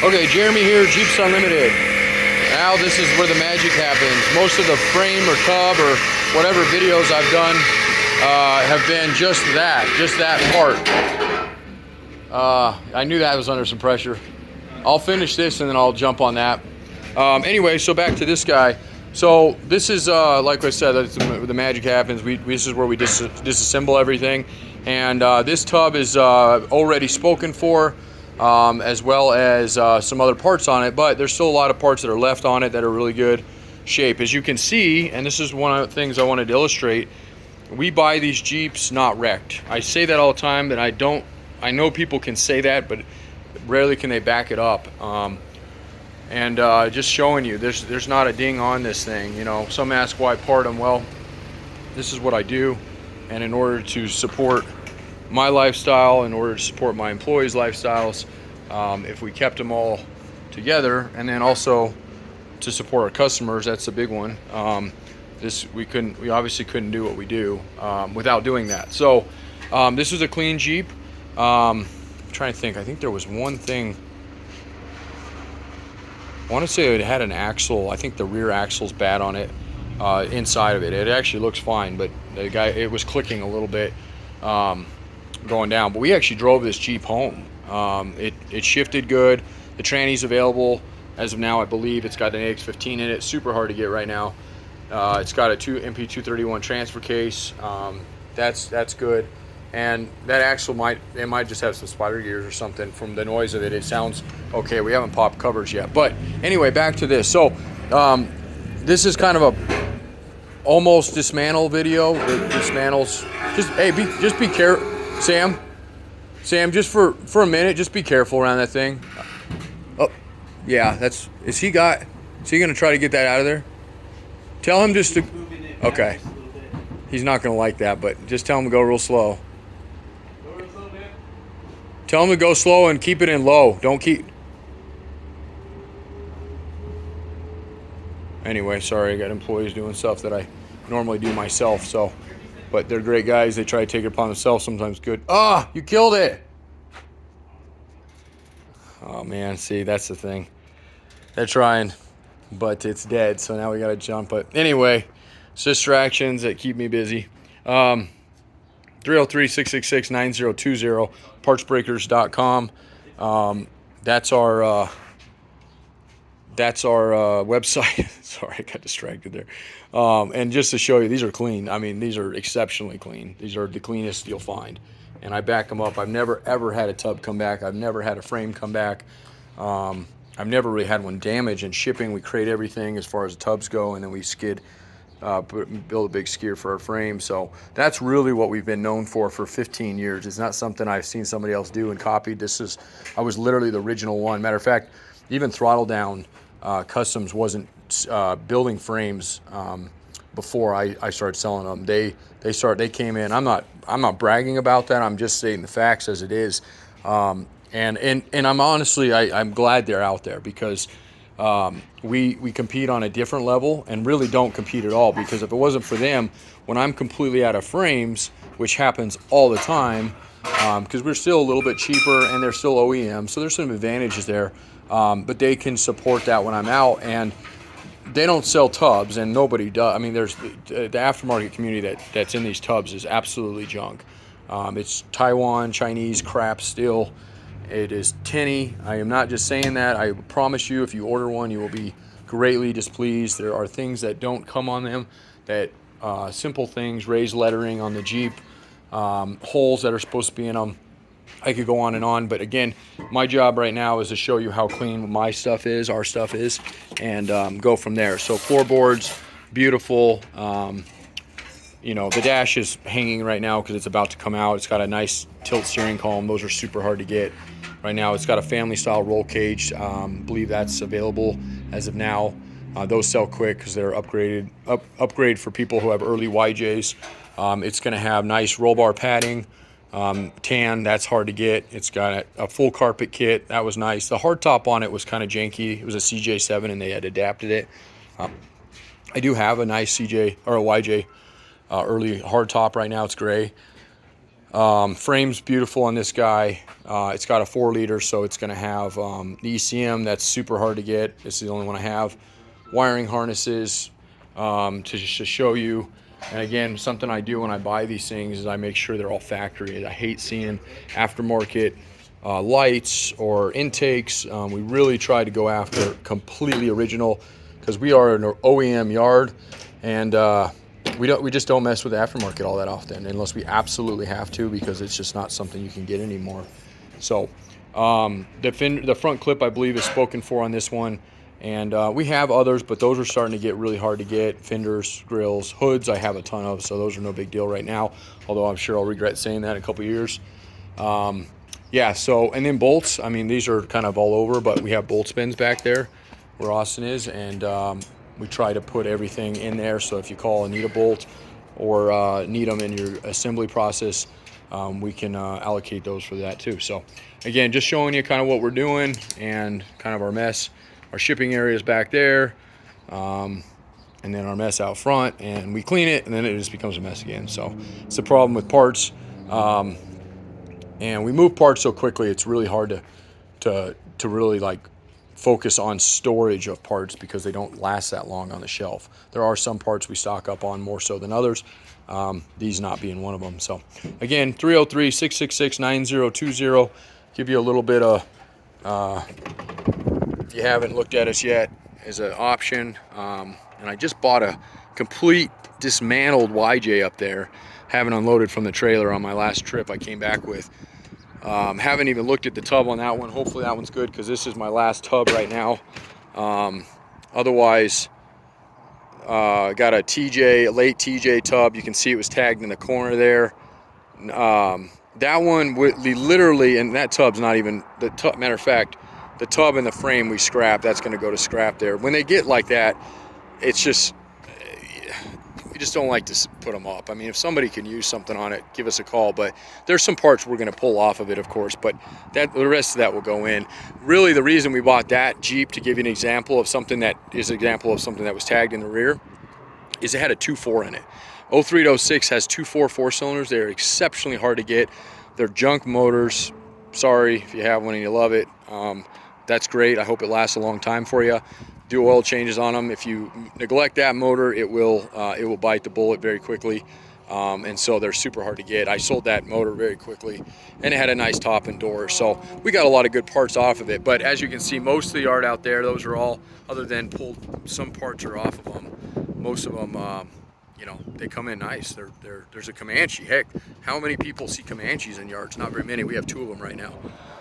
Okay, Jeremy here, Jeeps Unlimited. Now this is where the magic happens. Most of the frame or tub or whatever videos I've done have been just that part. I knew that was under some pressure. I'll finish this and then I'll jump on that. Anyway, so back to this guy. So this is, like I said, that's the magic happens. This is where we disassemble everything. And this tub is already spoken for, as well as some other parts on it. But there's still a lot of parts that are left on it that are really good shape. As you can see, and this is one of the things I wanted to illustrate, we buy these Jeeps not wrecked. I say that all the time, but I know people can say that, but rarely can they back it up. And just showing you, there's not a ding on this thing. You know, some ask why I part them. Well, this is what I do, and in order to support my lifestyle, in order to support my employees' lifestyles, if we kept them all together, and then also to support our customers, that's a big one. We obviously couldn't do what we do without doing that. So this was a clean Jeep. I'm trying to think. I think there was one thing. I want to say it had an axle. I think the rear axle's bad on it. Inside of it, it actually looks fine, but it was clicking a little bit going down. But we actually drove this Jeep home. It shifted good. The tranny's available as of now, I believe. It's got an AX15 in it. Super hard to get right now. It's got a MP231 transfer case. That's good. And that axle might just have some spider gears or something from the noise of it. It sounds okay. We haven't popped covers yet. But anyway, back to this. So this is kind of a almost dismantle video. It dismantles. Just be careful, Sam. Sam, just for a minute, just be careful around that thing. Oh, yeah. Is he gonna try to get that out of there? Tell him just to. Okay. He's not gonna like that, but just tell him to go real slow. Tell him to go slow and keep it in low. Don't keep. Anyway, sorry, I got employees doing stuff that I normally do myself. So, but they're great guys. They try to take it upon themselves. Sometimes good. Ah, you killed it. Oh man, see, that's the thing. They're trying, but it's dead. So now we got to jump. But anyway, it's distractions that keep me busy. 303-666-9020, partsbreakers.com. That's our website. Sorry, I got distracted there. And just to show you, these are clean. I mean, these are exceptionally clean. These are the cleanest you'll find. And I back them up. I've never, ever had a tub come back. I've never had a frame come back. I've never really had one damage. In shipping, we crate everything as far as the tubs go, and then we skid. Build a big skier for our frame. So that's really what we've been known for 15 years. It's not something I've seen somebody else do and copied. I was literally the original one. Matter of fact, even Throttle Down Customs wasn't building frames before I started selling them. They came in. I'm not bragging about that. I'm just stating the facts as it is. And I'm honestly, I'm glad they're out there, because we compete on a different level and really don't compete at all, because if it wasn't for them, when I'm completely out of frames, which happens all the time, because we're still a little bit cheaper and they're still OEM, so there's some advantages there, but they can support that when I'm out. And they don't sell tubs, and nobody does. I mean, there's the aftermarket community that's in these tubs is absolutely junk. It's Taiwan, Chinese crap still. It is tinny. I am not just saying that. I promise you, if you order one, you will be greatly displeased. There are things that don't come on them, that simple things, raised lettering on the Jeep, holes that are supposed to be in them. I could go on and on, but again, my job right now is to show you how clean my stuff is, our stuff is, and go from there. So floorboards, beautiful. The dash is hanging right now because it's about to come out. It's got a nice tilt steering column. Those are super hard to get. Right now, it's got a family style roll cage. Believe that's available as of now. Those sell quick because they're upgrade for people who have early YJs. It's going to have nice roll bar padding, tan. That's hard to get. It's got a full carpet kit. That was nice. The hardtop on it was kind of janky. It was a CJ7 and they had adapted it. I do have a nice CJ or a YJ early hardtop right now. It's gray. Frame's beautiful on this guy. It's got a 4-liter, so it's going to have the ECM. That's super hard to get. This is the only one I have. Wiring harnesses to show you. And again, something I do when I buy these things is I make sure they're all factory. I hate seeing aftermarket lights or intakes. We really try to go after completely original because we are an OEM yard, and we just don't mess with the aftermarket all that often unless we absolutely have to, because it's just not something you can get anymore. So the front clip, I believe, is spoken for on this one. And we have others, but those are starting to get really hard to get. Fenders, grills, hoods I have a ton of, so those are no big deal right now, although I'm sure I'll regret saying that in a couple of years. Yeah, so, and then bolts, I mean, these are kind of all over, but we have bolt spins back there where Austin is, and we try to put everything in there, so if you call and need a bolt or need them in your assembly process, we can allocate those for that too. So again, just showing you kind of what we're doing and kind of our mess. Our shipping area is back there, and then our mess out front, and we clean it, and then it just becomes a mess again. So it's the problem with parts, and we move parts so quickly. It's really hard to really like focus on storage of parts because they don't last that long on the shelf. There are some parts we stock up on more so than others, these not being one of them. So again, 303-666-9020. Give you a little bit of if you haven't looked at us yet, as an option. And I just bought a complete dismantled YJ up there, haven't unloaded from the trailer on my last trip I came back with. Haven't even looked at the tub on that one. Hopefully that one's good, because this is my last tub right now. Otherwise, got a late TJ tub. You can see it was tagged in the corner there. That one literally, and that tub's not even the tub. Matter of fact, the tub and the frame we scrap. That's going to go to scrap there. When they get like that, it's just, we just don't like to put them up. I mean, if somebody can use something on it, give us a call. But there's some parts we're going to pull off of it, of course. But the rest of that will go in. Really, the reason we bought that Jeep, to give you an example of something that is an example of something that was tagged in the rear, is it had a 2.4 in it. 03 to 06 has 2.4 4-cylinders. They're exceptionally hard to get. They're junk motors. Sorry if you have one and you love it. That's great. I hope it lasts a long time for you. Do oil changes on them. If you neglect that motor, it will bite the bullet very quickly, and so they're super hard to get. I sold that motor very quickly, and it had a nice top and door, so we got a lot of good parts off of it. But as you can see, most of the yard out there, those are all, other than pulled, some parts are off of them. Most of them, you know, they come in nice. There's a Comanche. Heck, how many people see Comanches in yards? Not very many. We have 2 of them right now.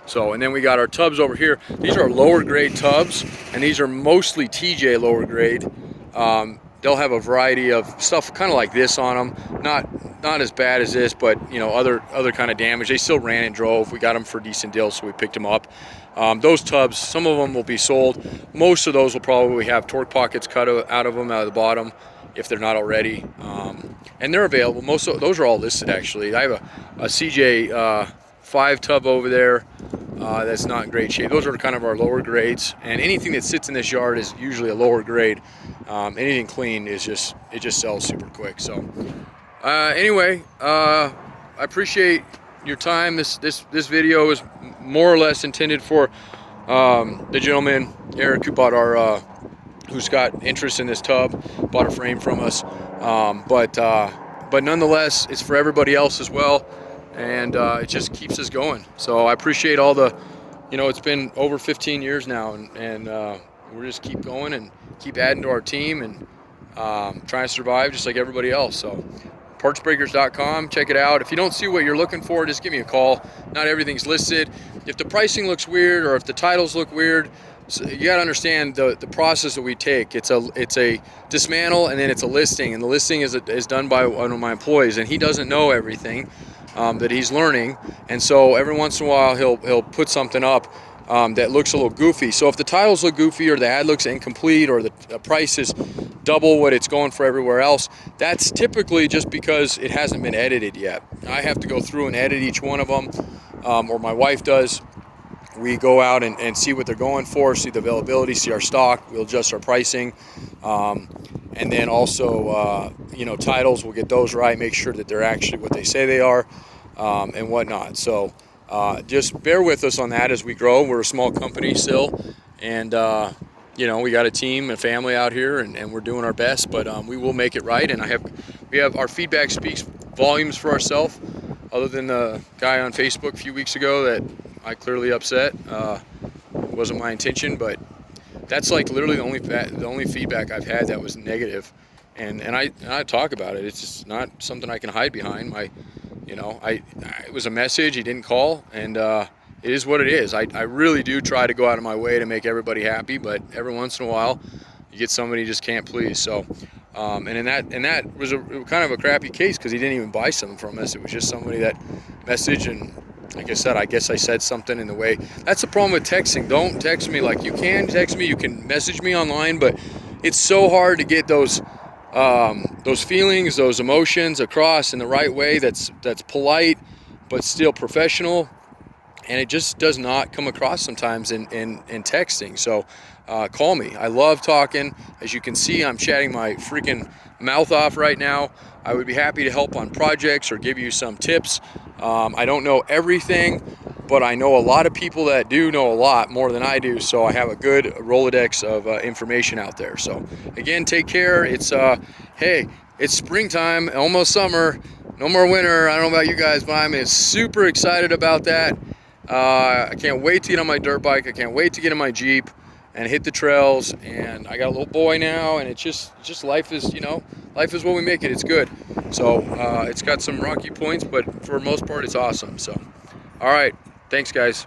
So, and then we got our tubs over here. These are lower grade tubs, and these are mostly TJ lower grade. They'll have a variety of stuff kind of like this on them. Not as bad as this, but you know, other kind of damage. They still ran and drove. We got them for decent deals, so we picked them up. Those tubs, some of them will be sold. Most of those will probably have torque pockets cut out of them out of the bottom, if they're not already. And they're available. Most of those are all listed, actually. I have a CJ 5 tub over there that's not in great shape. Those are kind of our lower grades, and anything that sits in this yard is usually a lower grade. Anything clean is just sells super quick. So anyway, I appreciate your time. This video is more or less intended for the gentleman Eric who bought our who's got interest in this tub, bought a frame from us, but nonetheless, it's for everybody else as well. And it just keeps us going. So I appreciate all the, you know, it's been over 15 years now, and we're just keep going and keep adding to our team and trying to survive just like everybody else. So partsbreakers.com, check it out. If you don't see what you're looking for, just give me a call. Not everything's listed. If the pricing looks weird or if the titles look weird, so you got to understand the process that we take. It's a dismantle, and then it's a listing, and the listing is done by one of my employees, and he doesn't know everything. That he's learning, and so every once in a while he'll put something up that looks a little goofy. So if the titles look goofy or the ad looks incomplete or the price is double what it's going for everywhere else, that's typically just because it hasn't been edited yet. I have to go through and edit each one of them, or my wife does. We go out and see what they're going for, see the availability, see our stock, we'll adjust our pricing. And then also, you know, titles, we'll get those right, make sure that they're actually what they say they are. and whatnot. So just bear with us on that as we grow. We're a small company still, and you know, we got a team and family out here, and we're doing our best, but we will make it right. And we have our feedback speaks volumes for ourselves, other than the guy on Facebook a few weeks ago that I clearly upset. It wasn't my intention, but that's like literally the only feedback I've had that was negative. And I talk about it. It's just not something I can hide behind. You know, it was a message. He didn't call, and it is what it is. I really do try to go out of my way to make everybody happy, but every once in a while, you get somebody you just can't please. So, and that was kind of a crappy case because he didn't even buy something from us. It was just somebody that messaged, and like I said, I guess I said something in the way. That's the problem with texting. Don't text me. Like, you can text me, you can message me online, but it's so hard to get those feelings, those emotions across in the right way. That's polite, but still professional. And it just does not come across sometimes in texting. So call me. I love talking. As you can see, I'm chatting my freaking mouth off right now. I would be happy to help on projects or give you some tips. I don't know everything, but I know a lot of people that do know a lot more than I do. So I have a good Rolodex of information out there. So again, take care. Hey, it's springtime, almost summer, no more winter. I don't know about you guys, but I'm super excited about that. I can't wait to get on my dirt bike. I can't wait to get in my Jeep and hit the trails. And I got a little boy now, and it's just life is, you know, life is what we make it. It's good. So it's got some rocky points, but for the most part, it's awesome. So, all right. Thanks, guys.